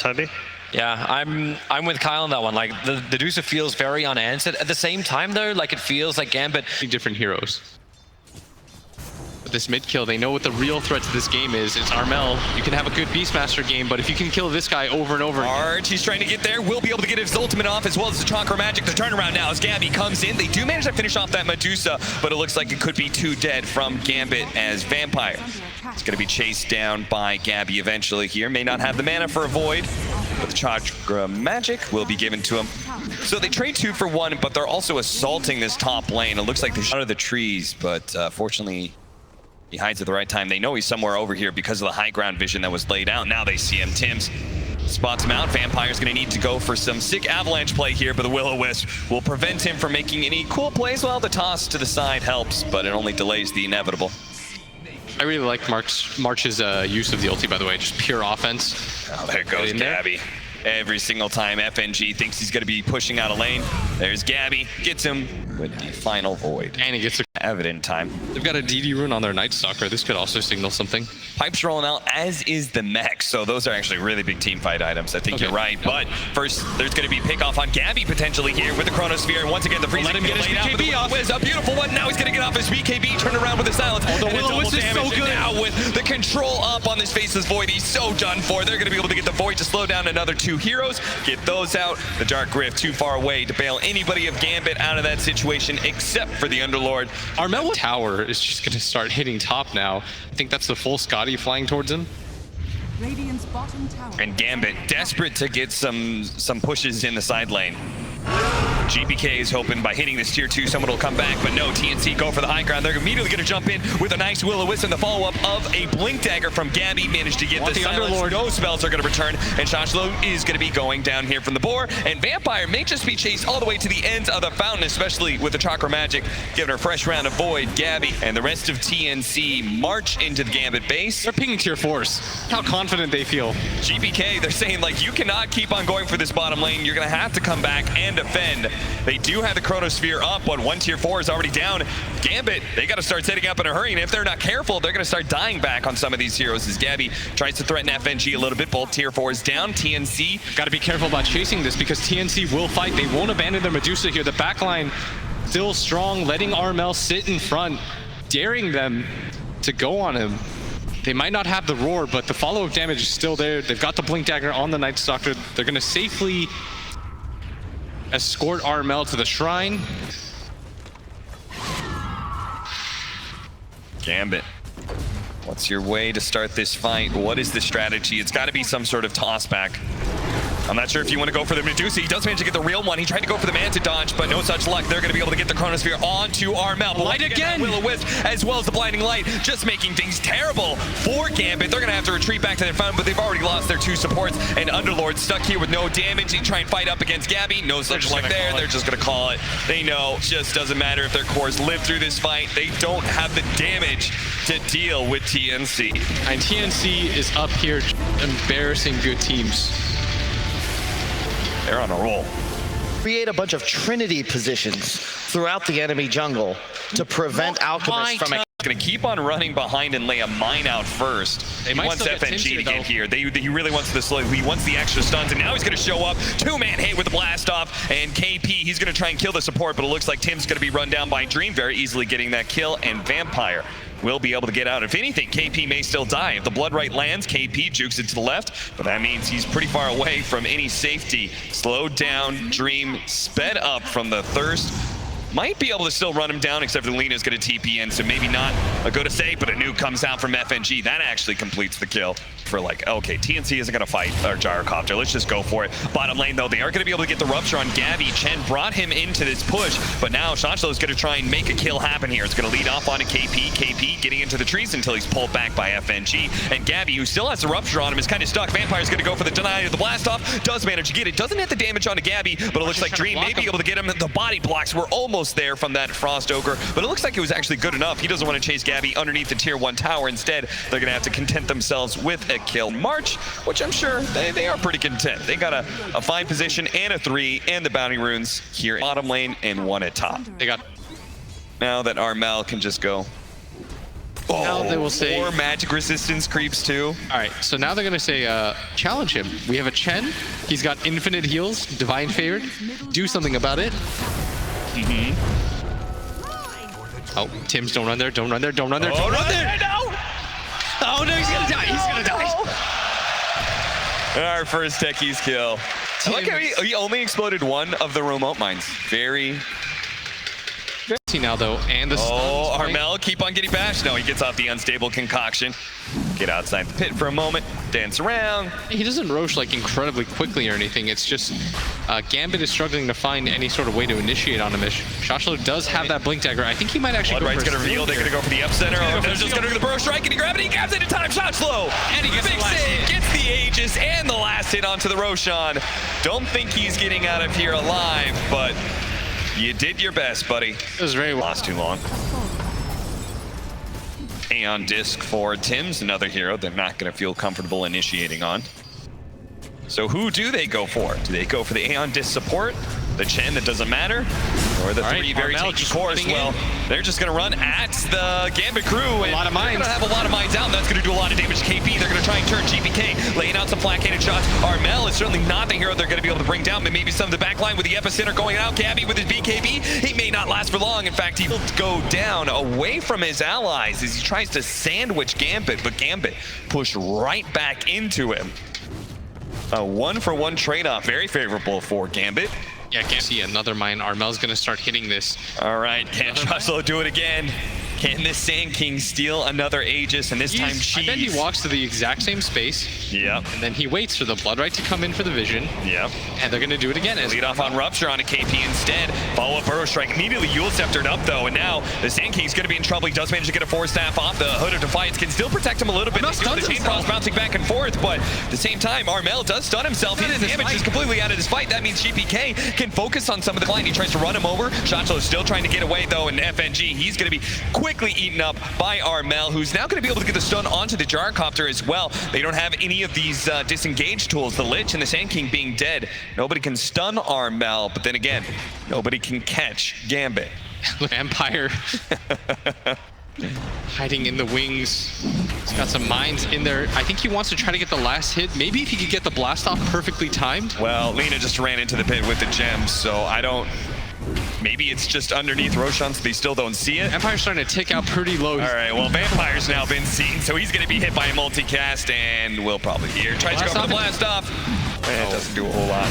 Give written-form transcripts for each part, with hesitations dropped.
heavy. Yeah, I'm with Kyle on that one. Like the Medusa feels very unanswered. At the same time though, like it feels like GAMBIT. Different heroes. But this mid kill, they know what the real threat to this game is. It's Armel. You can have a good Beastmaster game, but if you can kill this guy over and over again. He's trying to get there. Will be able to get his ultimate off as well as the Chakra Magic. The turnaround now as Gabby comes in. They do manage to finish off that Medusa, but it looks like it could be too dead from GAMBIT as Vampire. It's going to be chased down by Gabby eventually here. May not have the mana for a Void, but the Chakra Magic will be given to him. So they trade 2 for 1, but they're also assaulting this top lane. It looks like they're out of the trees, but fortunately, he hides at the right time. They know he's somewhere over here because of the high ground vision that was laid out. Now they see him. Tim's spots him out. Vampire's going to need to go for some sick avalanche play here, but the Will-O-Wisp will prevent him from making any cool plays. Well, the toss to the side helps, but it only delays the inevitable. I really like March's use of the ulti, by the way. Just pure offense. Oh, there goes Gabby. Every single time FNG thinks he's going to be pushing out a lane, there's Gabby, gets him with the final Void. And he gets a evident time. They've got a DD rune on their Night Stalker. This could also signal something. Pipes rolling out, as is the mech. So those are actually really big team fight items. I think you're right. But first, there's going to be pick off on Gabby potentially here with the Chronosphere. And once again, the freezing. Let him get his BKB off. A beautiful one. Now he's going to get off his BKB. Turn around with the silence. Although Will-O-Wisp is so good. Now with the control up on this Faceless Void, he's so done for. They're going to be able to get the Void to slow down another 2 heroes. Get those out. The Dark Rift too far away to bail anybody of GAMBIT out of that situation except for the Underlord. Armel Tower is just going to start hitting top now. I think that's the full Scotty flying towards him. Radiant's bottom tower. And GAMBIT desperate to get some pushes in the side lane. GPK is hoping by hitting this tier 2 someone will come back, but no, TNC go for the high ground. They're immediately going to jump in with a nice Will-O-Wisp and the follow-up of a Blink Dagger from Gabby. Managed to get the Underlord. No spells are going to return, and Shashlo is going to be going down here from the boar, and Vampire may just be chased all the way to the ends of the fountain, especially with the Chakra Magic, giving her a fresh round of Void. Gabby and the rest of TNC march into the GAMBIT base. They're pinging tier 4s. How confident they feel. GPK, they're saying, like, you cannot keep on going for this bottom lane. You're going to have to come back and defend. They do have the Chronosphere up, but 1 tier 4 is already down. GAMBIT, they got to start setting up in a hurry, and if they're not careful, they're going to start dying back on some of these heroes as Gabby tries to threaten FNG a little bit. Both tier 4s down. TNC got to be careful about chasing this because TNC will fight. They won't abandon their Medusa here. The backline still strong, letting Armel sit in front, daring them to go on him. They might not have the roar, but the follow-up damage is still there. They've got the Blink Dagger on the Night Stalker. They're going to safely escort Armel to the shrine. GAMBIT, what's your way to start this fight? What is the strategy? It's got to be some sort of toss back. I'm not sure if you want to go for the Medusa. He does manage to get the real one. He tried to go for the Manta dodge, but no such luck. They're going to be able to get the Chronosphere onto Armel. Light again! Will-O-Wisp, as well as the Blinding Light, just making things terrible for GAMBIT. They're going to have to retreat back to their fountain, but they've already lost their 2 supports, and Underlord stuck here with no damage. He try and fight up against Gabby. No such luck there. They're just going to call it. They know it just doesn't matter if their cores live through this fight. They don't have the damage to deal with TNC. And TNC is up here embarrassing good teams. They're on a roll. Create a bunch of Trinity positions throughout the enemy jungle to prevent Alchemist from... Going to keep on running behind and lay a mine out first. He wants FNG to get here. He really wants the slow. He wants the extra stuns, and now he's going to show up. 2-man hit with the blast off, and KP, he's going to try and kill the support, but it looks like Tim's going to be run down by Dream, very easily getting that kill, and Vampire will be able to get out. If anything, KP may still die. If the Blood Right lands, KP jukes it to the left, but that means he's pretty far away from any safety. Slowed down, Dream sped up from the Thirst. Might be able to still run him down, except for Lina's going to TP in, so maybe not a good save, but a nuke comes out from FNG. That actually completes the kill for like, okay, TNC isn't going to fight our Gyrocopter. Let's just go for it. Bottom lane, though, they are going to be able to get the Rupture on Gabby. Chen brought him into this push, but now Shashlo is going to try and make a kill happen here. It's going to lead off onto KP. KP getting into the trees until he's pulled back by FNG. And Gabby, who still has the Rupture on him, is kind of stuck. Vampire's going to go for the deny of the blast off. Does manage to get it. Doesn't hit the damage onto Gabby, but it looks like Dream may be able to get him. The body blocks were almost there from that Frost Ogre, but it looks like it was actually good enough. He doesn't want to chase Gabby underneath the tier 1 tower. Instead, they're going to have to content themselves with a kill. March, which I'm sure they are pretty content. They got a 5 position and a 3 and the bounty runes here bottom lane and 1 at top. They got... Now that Armel can just go Now they will say... Or magic resistance creeps too. All right, so now they're going to say, challenge him. We have a Chen. He's got infinite heals, divine favored. Do something about it. Oh, Tim's, don't run there, don't run there, don't run there, don't run there. No! Oh no, he's going to die, he's going to die. Our first Techies kill. I like how he only exploded one of the remote mines. Very... See now though, and the Oh, stuns, right? Armel, keep on getting bashed. No, he gets off the unstable concoction. Get outside the pit for a moment, dance around. He doesn't roach like incredibly quickly or anything. It's just GAMBIT is struggling to find any sort of way to initiate on him. Shashlo does have that blink dagger. I think he might actually go for Bloodright's gonna reveal. They're gonna go for the epicenter. Oh, they're just gonna do the burrow strike, and he grabs it. He grabs it in time. Shashlo, and he gets big the last save, hit. gets the Aegis and the last hit onto the Roshan. Don't think he's getting out of here alive, but you did your best, buddy. It was very well. Lost too long. Aeon Disc for Tim's, another hero they're not going to feel comfortable initiating on. So who do they go for? Do they go for the Aeon Disc support, the Chen that doesn't matter, or the three very tanky cores? Well, they're just going to run at the GAMBIT crew, and a lot of they're mines. going to have a lot of mines out, and that's going to do a lot of damage to KP. They're going to try and turn GPK, laying out some flank-handed shots. Armel is certainly not the hero they're going to be able to bring down, but maybe some of the back line with the epicenter going out. Gabby with his BKB, he may not last for long. In fact, he will go down away from his allies as he tries to sandwich GAMBIT, but GAMBIT pushed right back into him. A 1-for-1 trade-off, very favorable for GAMBIT. Yeah, can't see another mine. Armel's going to start hitting this. All right, can Shashlo do it again? Can this Sand King steal another Aegis, and this time Cheese? I bet he walks to the exact same space. Yep. And then he waits for the Bloodright to come in for the vision. Yep. And they're going to do it again. Lead off on Rupture on a KP instead. Follow up Burrow Strike. Immediately Yule Sceptered up though, and now the Sand King's going to be in trouble. He does manage to get a 4-staff off. The Hood of Defiance can still protect him a little bit. The Chain Frost bouncing back and forth, but at the same time, Armel does stun himself. His damage is completely out of this fight. That means GPK can focus on some of the line. He tries to run him over. Shachlo is still trying to get away though, and FNG, he's going to be quickly eaten up by Armel, who's now going to be able to get the stun onto the Gyrocopter as well. They don't have any of these disengage tools. The Lich and the Sand King being dead, nobody can stun Armel, but then again, nobody can catch GAMBIT. Vampire hiding in the wings. He's got some mines in there. I think he wants to try to get the last hit. Maybe if he could get the blast off perfectly timed. Well, Lina just ran into the pit with the gems, so I don't... Maybe it's just underneath Roshan, so they still don't see it. Vampire's starting to tick out pretty low. All right, well, Vampire's now been seen, so he's going to be hit by a multicast, and will probably here. Tries to go for the blast off. And it doesn't do a whole lot.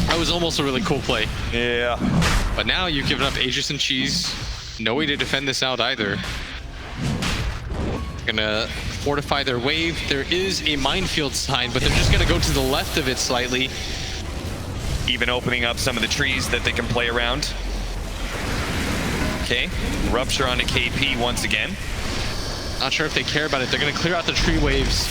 That was almost a really cool play. Yeah. But now you've given up Aegis and Cheese. No way to defend this out either. Gonna fortify their wave. There is a minefield sign, but they're just gonna go to the left of it slightly. Even opening up some of the trees that they can play around. Okay, Rupture on a KP once again. Not sure if they care about it. They're gonna clear out the tree waves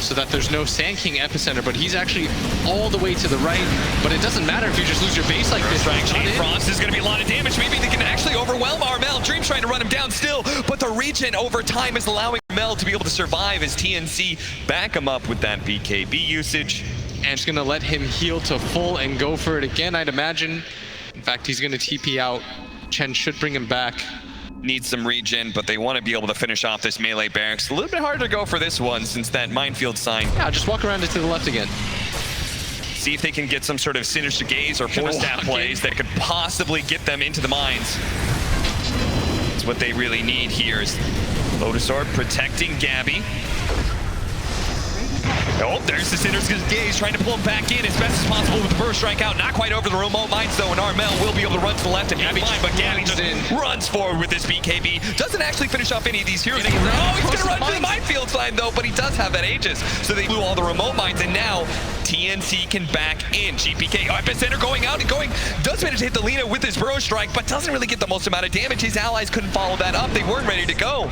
so that there's no Sand King epicenter, but he's actually all the way to the right. But it doesn't matter if you just lose your base like this. Chain Frost is going to be a lot of damage. Maybe they can actually overwhelm Armel. Dream's trying to run him down still, but the regen over time is allowing Armel to be able to survive as TNC back him up with that BKB usage. And it's gonna let him heal to full and go for it again, I'd imagine. In fact, he's gonna TP out. Chen should bring him back. Needs some regen, but they want to be able to finish off this melee barracks. A little bit harder to go for this one since that minefield sign. Yeah, just walk around it to the left again. See if they can get some sort of Sinister Gaze or 4-staff plays that could possibly get them into the mines. That's what they really need here is Lotus Orb protecting Gabby. Oh, there's the Sinister Gaze trying to pull him back in as best as possible with the burst strike out. Not quite over the remote mines though, and Armel will be able to run to the left and be fine, but Gabby just runs forward with this BKB. Doesn't actually finish off any of these heroes. Oh, he's going to run to the minefield side though, but he does have that Aegis. So they blew all the remote mines, and now TNC can back in. GPK, epicenter going out and going. Does manage to hit the Lina with his burrow strike, but doesn't really get the most amount of damage. His allies couldn't follow that up. They weren't ready to go.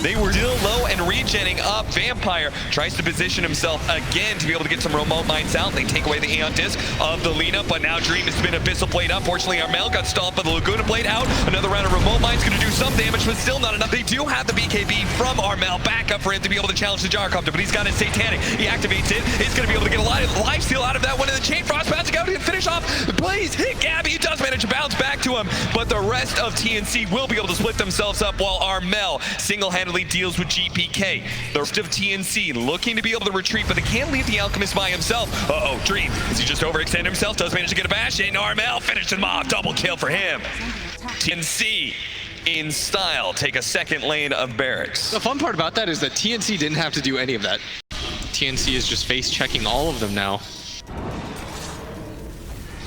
They were still low and regenning up. Vampire tries to position himself again to be able to get some remote mines out. They take away the Aeon Disc of the Lina, but now Dream has been Abyssal Blade up. Fortunately, Armel got stalled by the Laguna Blade out. Another round of remote mines going to do some damage, but still not enough. They do have the BKB from Armel back up for him to be able to challenge the Gyrocopter, but he's got his Satanic. He activates it. He's going to be able to get a lot of life steal out of that one, and the Chain Frost bouncing out to finish off the Blaze. Hit Gabby. He does manage to bounce back to him, but the rest of TNC will be able to split themselves up while Armel single-handedly deals with GPK. The rest of TNC looking to be able to retreat, but they can't leave the Alchemist by himself. Uh-oh, Dream, does he just overextend himself? Does manage to get a bash in. Armel finished him off. Double kill for him. TNC in style take a second lane of barracks. The fun part about that is that TNC didn't have to do any of that. TNC is just face checking all of them now.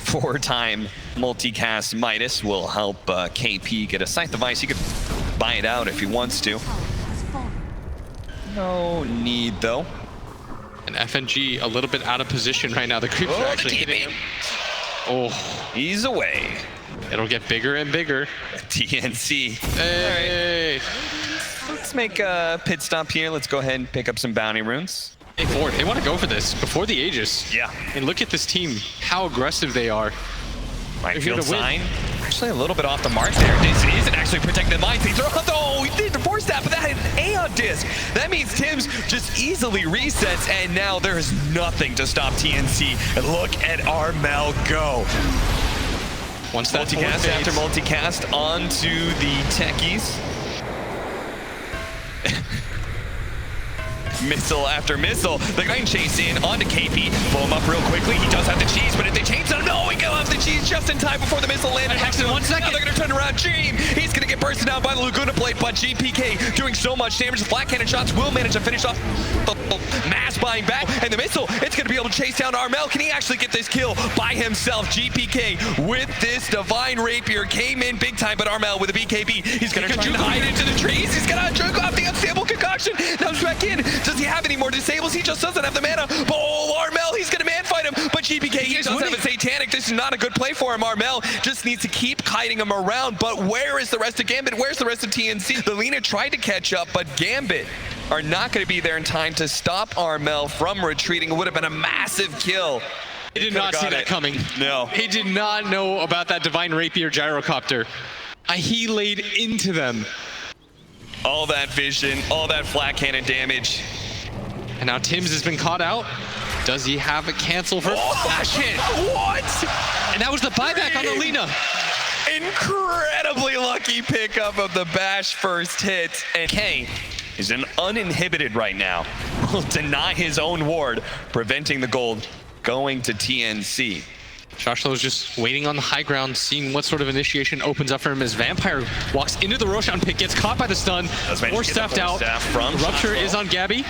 4-time multicast Midas will help KP get a sight device. He could buy it out if he wants to. No need though. And FNG a little bit out of position right now. The creeps are actually hitting him. Oh, he's away. It'll get bigger and bigger. TNC. Hey. Right. Let's make a pit stop here. Let's go ahead and pick up some bounty runes. Hey, Ford, they want to go for this before the Aegis. Yeah. And look at this team, how aggressive they are. Right field sign. Actually a little bit off the mark there. This isn't actually protecting the mines. They throw out he did the force stab, but that had an Aeon disc. That means Tim's just easily resets, and now there's nothing to stop TNC. And look at Armel go. Once that multicast after multicast onto the Techies. Missile after missile. The guy can chase in onto KP. Pull him up real quickly. He does have the cheese, but if they change him, no, he can have the cheese just in time before the missile landed. Hex in 1 second. Now they're going to turn around Dream. He's going to get bursted down by the Laguna Blade, but GPK doing so much damage. The flat cannon shots will manage to finish off the mass buying back. And the missile, it's going to be able to chase down Armel. Can he actually get this kill by himself? GPK with this Divine Rapier came in big time, but Armel with a BKB. He's going to try to hide into the trees. He's going to jerk off the unstable concoction. Now Shrek in. Does he have any more disables? He just doesn't have the mana. Oh, Armel, he's gonna man fight him, but GPK, he does have a satanic. This is not a good play for him. Armel just needs to keep kiting him around, but where is the rest of GAMBIT? Where's the rest of TNC? The Lina tried to catch up, but GAMBIT are not going to be there in time to stop Armel from retreating. It would have been a massive kill. He did not see that coming. No. He did not know about that Divine Rapier Gyrocopter. He laid into them. All that vision, all that flat cannon damage. And now Tim's has been caught out. Does he have a cancel for dash hit? What? And that was the buyback on the Lina. Incredibly lucky pickup of the bash first hit. And K is uninhibited right now. Will deny his own ward, preventing the gold going to TNC. Shoshlo is just waiting on the high ground, seeing what sort of initiation opens up for him as Vampire walks into the Roshan pit, gets caught by the stun, or staffed out. Rupture is on Gabby.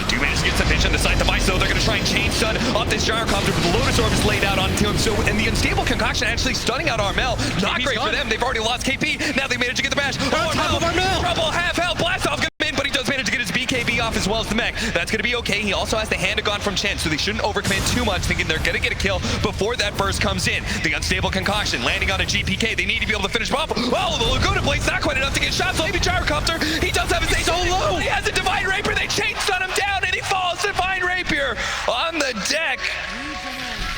Do manage to get some vision on the side device, though. They're going to try and chain stun off this Gyrocopter, but the Lotus Orb is laid out onto him. So, and the unstable concoction actually stunning out Armel. Not great for them. They've already lost KP. Now they manage to get the bash. Armel! Trouble, half health, blast off, in, but he does manage to get his BKB off as well as the mech. That's going to be okay. He also has the hand of God from Chen, so they shouldn't overcommit too much, thinking they're going to get a kill before that burst comes in. The unstable concoction landing on a GPK. They need to be able to finish off. Oh, the Laguna Blade's not quite enough to get shots. So maybe Gyrocopter. He does have his ace. So low. He has a Divine Rapier. They chain stun him down, and he falls. Divine Rapier on the deck.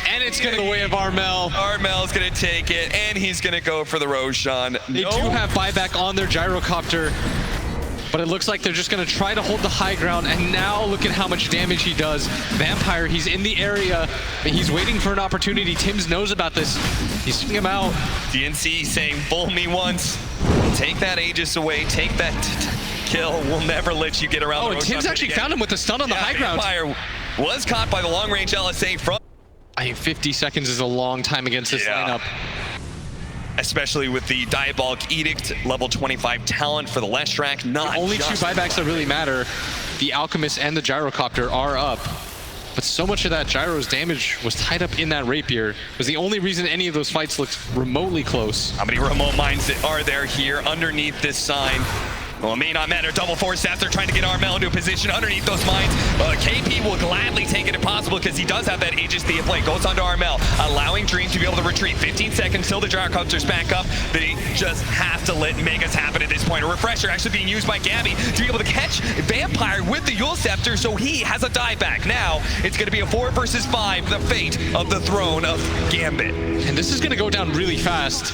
And it's going to the way of Armel. Armel's going to take it, and he's going to go for the Roshan. They do have buyback on their Gyrocopter, but it looks like they're just going to try to hold the high ground, and now look at how much damage he does. Vampire, he's in the area, and he's waiting for an opportunity. Tim's knows about this. He's seeing him out. DNC saying, fool me once. Take that Aegis away. Take that kill. We'll never let you get around the and Tim's actually found him with the stun on the high ground. Vampire was caught by the long-range LSA from... I think 50 seconds is a long time against this lineup. Especially with the Diabolic Edict, level 25 talent for the Leshrac. Not the only two buybacks that really matter. The Alchemist and the Gyrocopter are up. But so much of that Gyro's damage was tied up in that Rapier. It was the only reason any of those fights looked remotely close. How many remote mines are there here underneath this sign? Well, it may not matter. Double force staff. They're trying to get Armel into a position underneath those mines. KP will gladly take it if possible because he does have that Aegis Thea play. Goes on to Armel, allowing Dream to be able to retreat. 15 seconds till the Gyrocopter's back up. They just have to let Megas happen at this point. A refresher actually being used by Gabby to be able to catch Vampire with the Yule Scepter, so he has a dieback. Now it's going to be a 4 versus 5, the fate of the throne of GAMBIT. And this is going to go down really fast.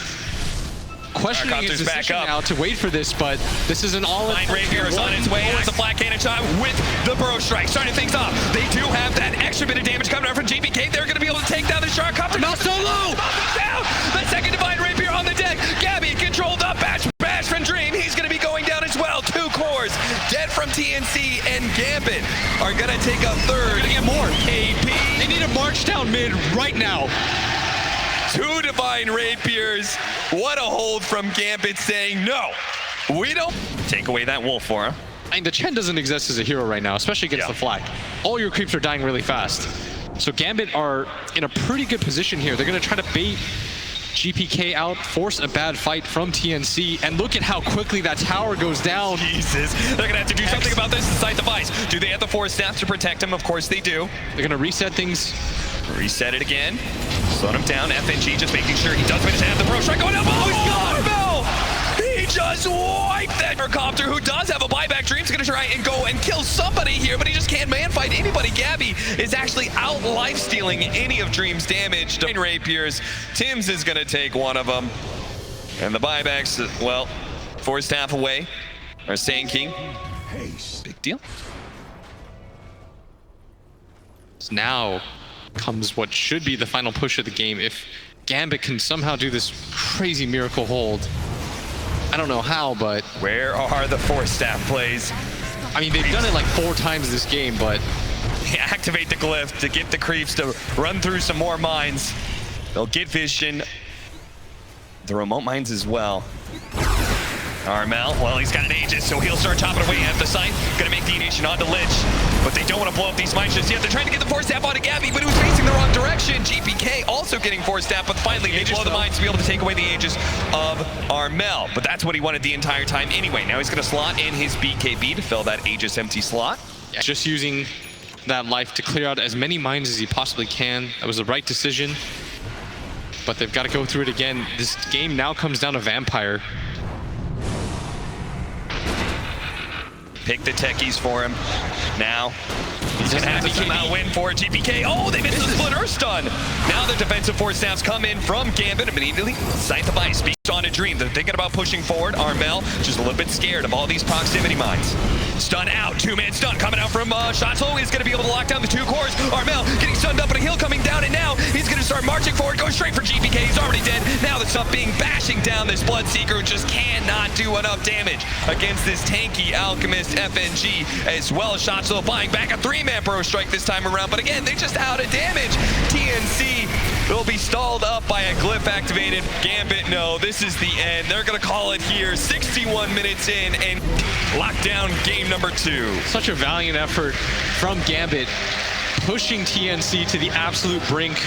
Questioning his decision now to wait for this, but this is an all-in. Rapier is on its way. Has a flat cannon shot with the Burrow Strike, starting things off. They do have that extra bit of damage coming out from GPK. They're going to be able to take down the Gyrocopter. Not so low. Down. The second Divine Rapier on the deck. Gabby take a third. Gonna get more. KP. They need to march down mid right now. 2 Divine Rapiers. What a hold from GAMBIT saying, no, we don't. Take away that wolf for him. I mean, the Chen doesn't exist as a hero right now, especially against the flag. All your creeps are dying really fast. So GAMBIT are in a pretty good position here. They're going to try to bait GPK out, force a bad fight from TNC, and look at how quickly that tower goes down. Jesus, they're going to have to do something about this inside device. Do they have the force staff to protect him? Of course they do. They're going to reset things. Reset it again. Slow him down. FNG just making sure he does finish at the throw strike. Going up. Oh, he's gone. He just wiped that Gyrocopter, who does have a buyback. Dream's going to try and go and kill somebody here, but he just can't man-fight anybody. Gabby is actually out life-stealing any of Dream's damage. Divine Rapiers. Tim's is going to take one of them. And the buybacks, well, forced half away. Or Sand King. Big deal. So now comes what should be the final push of the game. If GAMBIT can somehow do this crazy miracle hold, I don't know how, but... Where are the force staff plays? I mean, they've done it like 4 times this game, but... Activate the glyph to get the creeps to run through some more mines. They'll get vision. The remote mines as well. Armel, well, he's got an Aegis, so he'll start chopping away at the site. Gonna make the initiation onto Lich, but they don't want to blow up these mines just yet. They're trying to get the force staff onto Gabby, but who's facing the wrong direction. GPK also getting force staff, but finally they blow the mines to be able to take away the Aegis of Armel. But that's what he wanted the entire time anyway. Now he's gonna slot in his BKB to fill that Aegis empty slot. Yeah, just using that life to clear out as many mines as he possibly can. That was the right decision, but they've got to go through it again. This game now comes down to Vampire. Pick the techies for him. Now, he's gonna have to somehow win for GPK. Oh, they missed the split earth stun. Now the defensive force staffs come in from GAMBIT immediately. Sight the Vice speaks on a dream. They're thinking about pushing forward. Armel just a little bit scared of all these proximity mines. Stun out, 2-man stun coming out from Shotzlow. He's gonna be able to lock down the 2 cores. Armel getting stunned up, but a heal coming down, and now he's gonna start marching forward, going straight for GPK. He's already dead. Now the stuff being bashing down this Bloodseeker, who just cannot do enough damage against this tanky Alchemist FNG, as well as Shotzlow buying back a 3-man pro strike this time around, but again, they're just out of damage. TNC will be stalled up by a glyph activated. GAMBIT, no, this is the end. They're gonna call it here, 61 minutes in, and lock down game number 2. Such a valiant effort from GAMBIT, pushing TNC to the absolute brink